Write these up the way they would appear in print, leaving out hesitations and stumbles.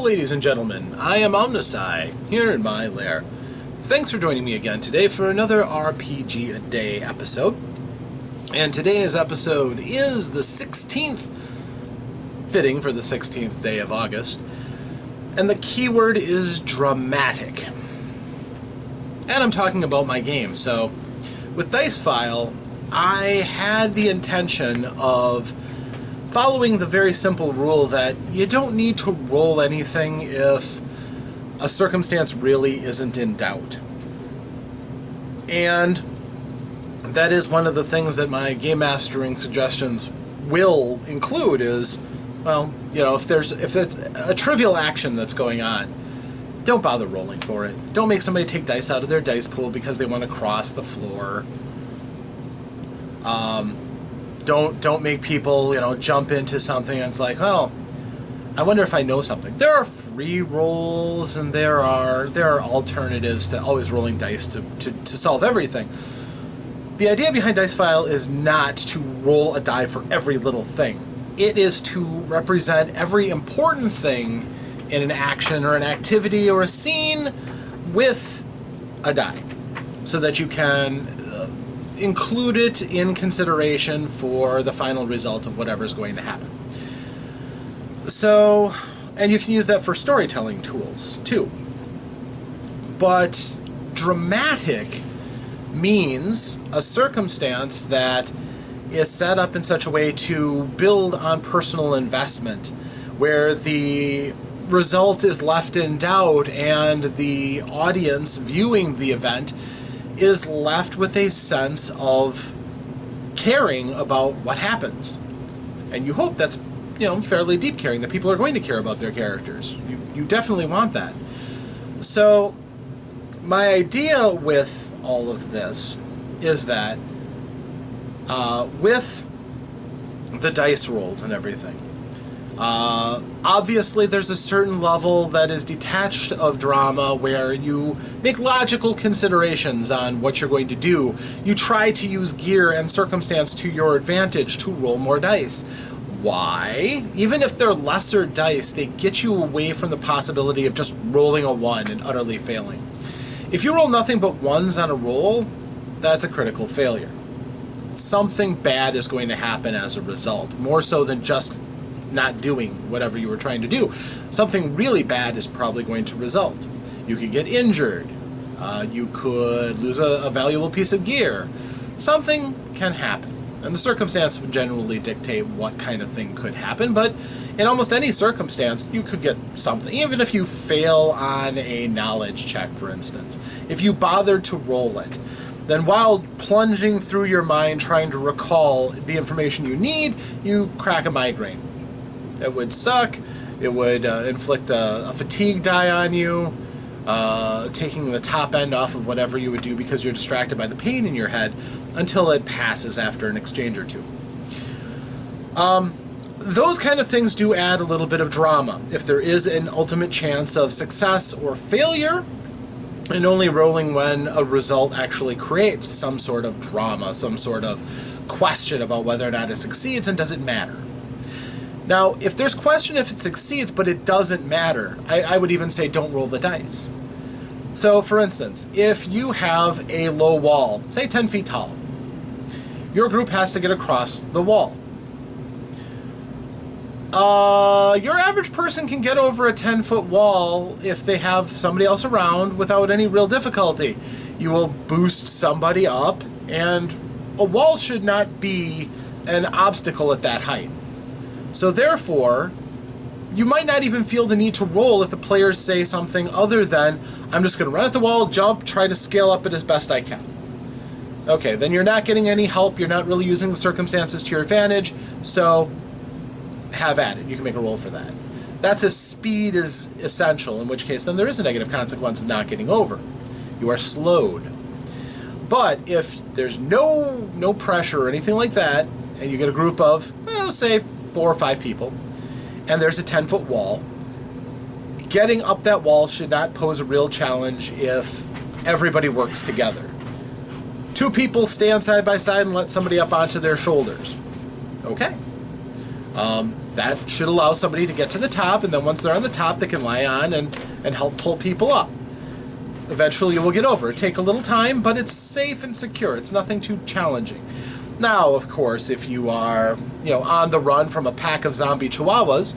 ladies and gentlemen, I am OmnusI, here in my lair. Thanks for joining me again today for another RPGaDay episode. And today's episode is the 16th, fitting for the 16th day of August. And the keyword is dramatic. And I'm talking about my game. So, with DicePhile, I had the intention of following the very simple rule that you don't need to roll anything if a circumstance really isn't in doubt. And that is one of the things that my game mastering suggestions will include is, well, you know, if it's a trivial action that's going on, don't bother rolling for it. Don't make somebody take dice out of their dice pool because they want to cross the floor. Don't make people, you know, jump into something and it's like, oh, I wonder if I know something. There are free rolls and there are alternatives to always rolling dice to solve everything. The idea behind DicePhile is not to roll a die for every little thing. It is to represent every important thing in an action or an activity or a scene with a die, so that you can include it in consideration for the final result of whatever's going to happen. So, and you can use that for storytelling tools too. But dramatic means a circumstance that is set up in such a way to build on personal investment, where the result is left in doubt and the audience viewing the event is left with a sense of caring about what happens. And you hope that's, you know, fairly deep caring, that people are going to care about their characters. You definitely want that. So my idea with all of this is that with the dice rolls and everything, obviously there's a certain level that is detached of drama where you make logical considerations on what you're going to do. You try to use gear and circumstance to your advantage to roll more dice. Why? Even if they're lesser dice, they get you away from the possibility of just rolling a 1 and utterly failing. If you roll nothing but 1s on a roll, that's a critical failure. Something bad is going to happen as a result, more so than just not doing whatever you were trying to do. Something really bad is probably going to result. You could get injured. You could lose a valuable piece of gear. Something can happen. And the circumstance would generally dictate what kind of thing could happen, but in almost any circumstance, you could get something. Even if you fail on a knowledge check, for instance. If you bothered to roll it, then while plunging through your mind trying to recall the information you need, you crack a migraine. It would suck. It would inflict a fatigue die on you, taking the top end off of whatever you would do because you're distracted by the pain in your head until it passes after an exchange or two. Those kind of things do add a little bit of drama. If there is an ultimate chance of success or failure, and only rolling when a result actually creates some sort of drama, some sort of question about whether or not it succeeds, and does it matter? Now, if there's question if it succeeds, but it doesn't matter, I would even say don't roll the dice. So, for instance, if you have a low wall, say 10 feet tall, your group has to get across the wall. Your average person can get over a 10-foot wall if they have somebody else around without any real difficulty. You will boost somebody up, and a wall should not be an obstacle at that height. So therefore, you might not even feel the need to roll if the players say something other than, I'm just going to run at the wall, jump, try to scale up it as best I can. Okay, then you're not getting any help, you're not really using the circumstances to your advantage, so have at it. You can make a roll for that. That's if speed is essential, in which case then there is a negative consequence of not getting over. You are slowed. But if there's no pressure or anything like that, and you get a group of, say, 4 or 5 people, and there's a 10-foot wall, getting up that wall should not pose a real challenge if everybody works together. 2 people stand side by side and let somebody up onto their shoulders. Okay. that should allow somebody to get to the top, and then once they're on the top, they can lie on and help pull people up. Eventually you will get over. It'll take a little time, but it's safe and secure. It's nothing too challenging. Now, of course, if you are, on the run from a pack of zombie chihuahuas,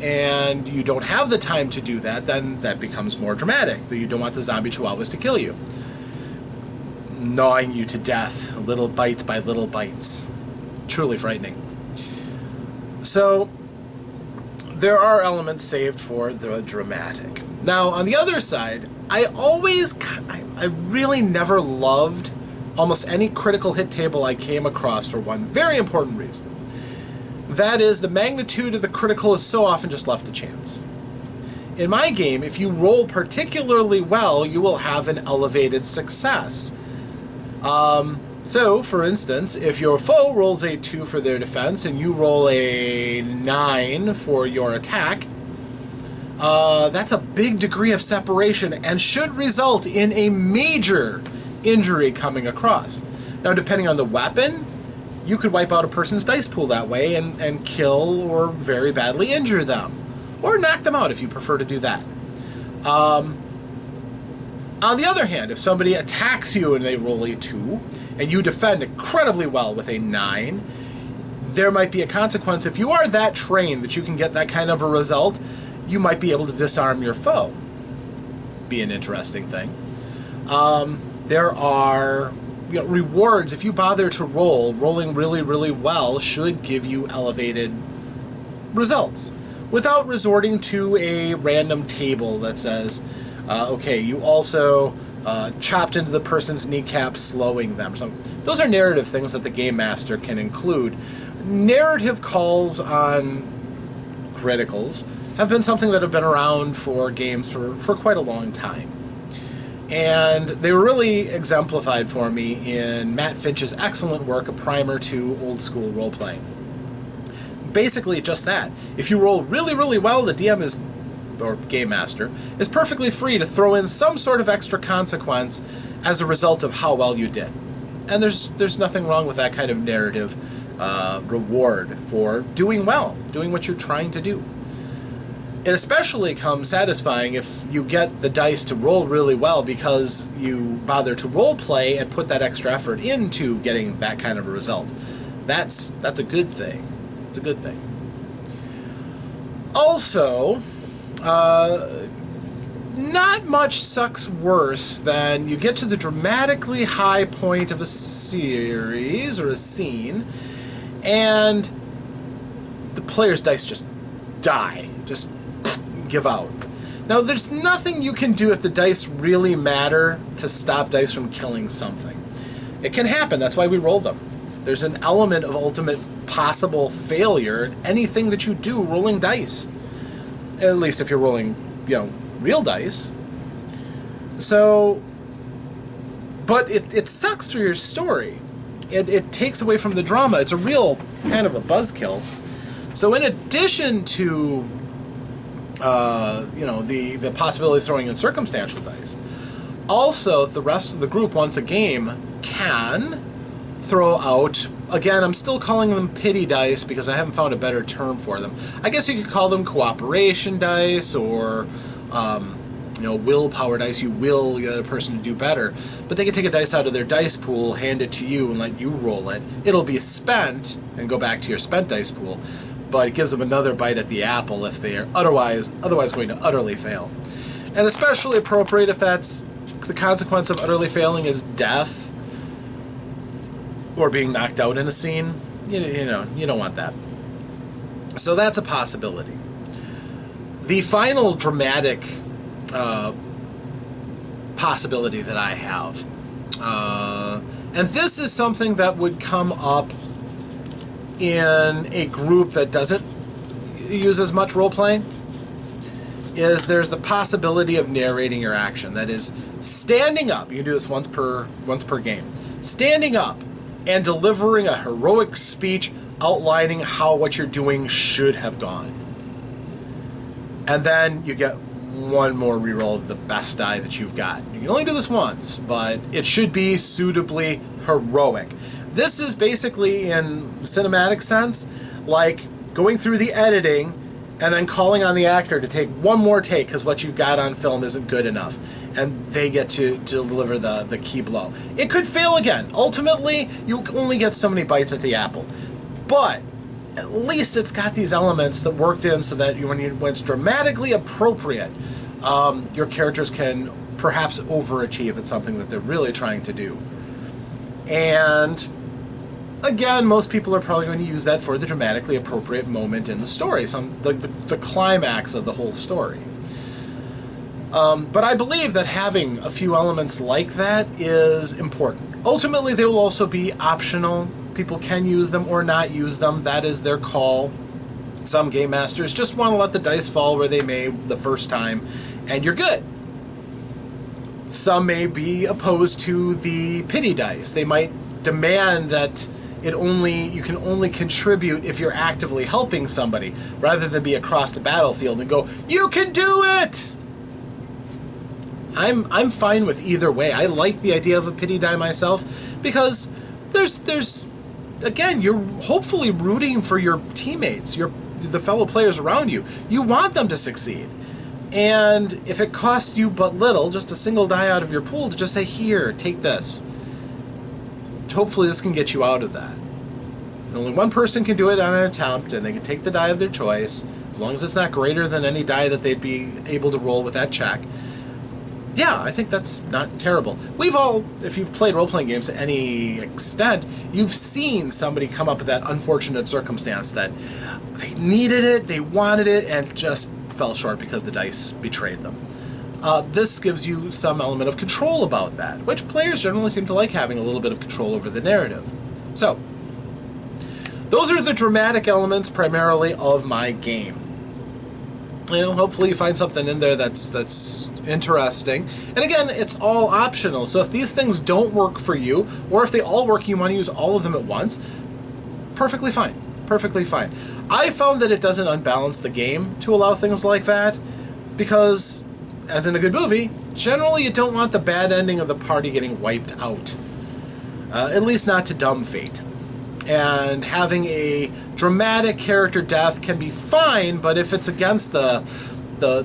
and you don't have the time to do that, then that becomes more dramatic. You don't want the zombie chihuahuas to kill you, gnawing you to death, little bites by little bites. Truly frightening. So, there are elements saved for the dramatic. Now, on the other side, I really never loved almost any critical hit table I came across for one very important reason. That is, the magnitude of the critical is so often just left to chance. In my game, if you roll particularly well, you will have an elevated success. So, for instance, if your foe rolls a 2 for their defense and you roll a 9 for your attack, that's a big degree of separation and should result in a major injury coming across. Now, depending on the weapon, you could wipe out a person's dice pool that way and kill or very badly injure them. Or knock them out if you prefer to do that. On the other hand, if somebody attacks you and they roll a 2, and you defend incredibly well with a 9, there might be a consequence. If you are that trained that you can get that kind of a result, you might be able to disarm your foe. Be an interesting thing. There are rewards. If you bother to rolling really, really well should give you elevated results without resorting to a random table that says, okay, you also chopped into the person's kneecap, slowing them. So those are narrative things that the Game Master can include. Narrative calls on criticals have been something that have been around for games for quite a long time. And they were really exemplified for me in Matt Finch's excellent work, A Primer to Old School Role-Playing. Basically just that. If you roll really, really well, the DM or Game Master, is perfectly free to throw in some sort of extra consequence as a result of how well you did. And there's nothing wrong with that kind of narrative reward for doing well, doing what you're trying to do. It especially comes satisfying if you get the dice to roll really well because you bother to role play and put that extra effort into getting that kind of a result. That's a good thing. It's a good thing. Also, not much sucks worse than you get to the dramatically high point of a series or a scene, and the player's dice just die, just give out. Now, there's nothing you can do if the dice really matter to stop dice from killing something. It can happen, that's why we roll them. There's an element of ultimate possible failure in anything that you do rolling dice. At least if you're rolling, real dice. So, but it sucks for your story. It takes away from the drama. It's a real kind of a buzzkill. So in addition to, the possibility of throwing in circumstantial dice, also the rest of the group, once a game, can throw out, again, I'm still calling them pity dice because I haven't found a better term for them. I guess you could call them cooperation dice or, willpower dice. You will the other person to do better. But they can take a dice out of their dice pool, hand it to you, and let you roll it. It'll be spent and go back to your spent dice pool, but it gives them another bite at the apple if they are otherwise going to utterly fail. And especially appropriate if that's the consequence of utterly failing is death, or being knocked out in a scene. You don't want that. So that's a possibility. The final dramatic possibility that I have, and this is something that would come up in a group that doesn't use as much role-playing, is there's the possibility of narrating your action. That is, standing up. You can do this once per game. Standing up and delivering a heroic speech outlining how what you're doing should have gone. And then you get one more reroll of the best die that you've got. You can only do this once, but it should be suitably heroic. This is basically, in cinematic sense, like going through the editing and then calling on the actor to take one more take because what you got on film isn't good enough, and they get to deliver the key blow. It could fail again. Ultimately, you only get so many bites at the apple. But at least it's got these elements that worked in so that when it's dramatically appropriate, your characters can perhaps overachieve at something that they're really trying to do. And again, most people are probably going to use that for the dramatically appropriate moment in the story, the climax of the whole story. But I believe that having a few elements like that is important. Ultimately, they will also be optional. People can use them or not use them. That is their call. Some game masters just want to let the dice fall where they may the first time, and you're good. Some may be opposed to the pity dice. They might demand that you can only contribute if you're actively helping somebody, rather than be across the battlefield and go, "You can do it!" I'm fine with either way. I like the idea of a pity die myself, because there's again, you're hopefully rooting for your teammates, the fellow players around you. You want them to succeed. And if it costs you but little, just a single die out of your pool, to just say, "Here, take this." Hopefully this can get you out of that. And only one person can do it on an attempt, and they can take the die of their choice, as long as it's not greater than any die that they'd be able to roll with that check. Yeah, I think that's not terrible. We've all, if you've played role-playing games to any extent, you've seen somebody come up with that unfortunate circumstance that they needed it, they wanted it, and just fell short because the dice betrayed them. This gives you some element of control about that, which players generally seem to like, having a little bit of control over the narrative. So, those are the dramatic elements primarily of my game. Hopefully you find something in there that's interesting. And again, it's all optional. So if these things don't work for you, or if they all work and you want to use all of them at once, perfectly fine. Perfectly fine. I found that it doesn't unbalance the game to allow things like that, because, as in a good movie, generally you don't want the bad ending of the party getting wiped out. At least not to dumb fate. And having a dramatic character death can be fine, but if it's against the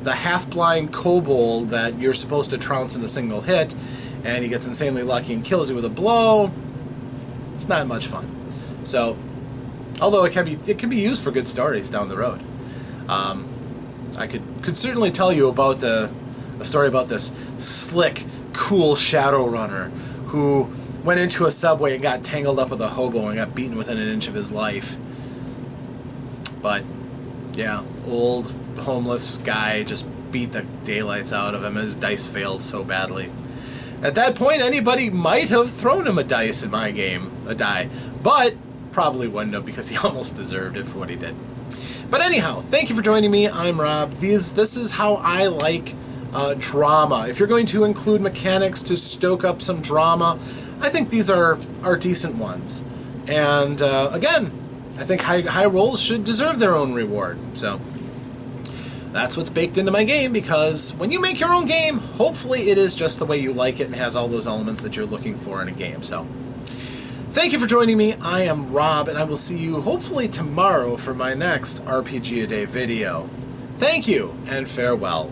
half-blind kobold that you're supposed to trounce in a single hit, and he gets insanely lucky and kills you with a blow, it's not much fun. So, although it can be used for good stories down the road. I could certainly tell you about a story about this slick, cool Shadowrunner who went into a subway and got tangled up with a hobo and got beaten within an inch of his life. But, yeah, old, homeless guy just beat the daylights out of him. His dice failed so badly. At that point, anybody might have thrown him a dice in my game, a die, but probably wouldn't have, because he almost deserved it for what he did. But anyhow, thank you for joining me. I'm Rob. This is how I like drama. If you're going to include mechanics to stoke up some drama, I think these are decent ones. And again, I think high rolls should deserve their own reward. So that's what's baked into my game, because when you make your own game, hopefully it is just the way you like it and has all those elements that you're looking for in a game. So thank you for joining me. I am Rob, and I will see you hopefully tomorrow for my next RPGaDay video. Thank you, and farewell.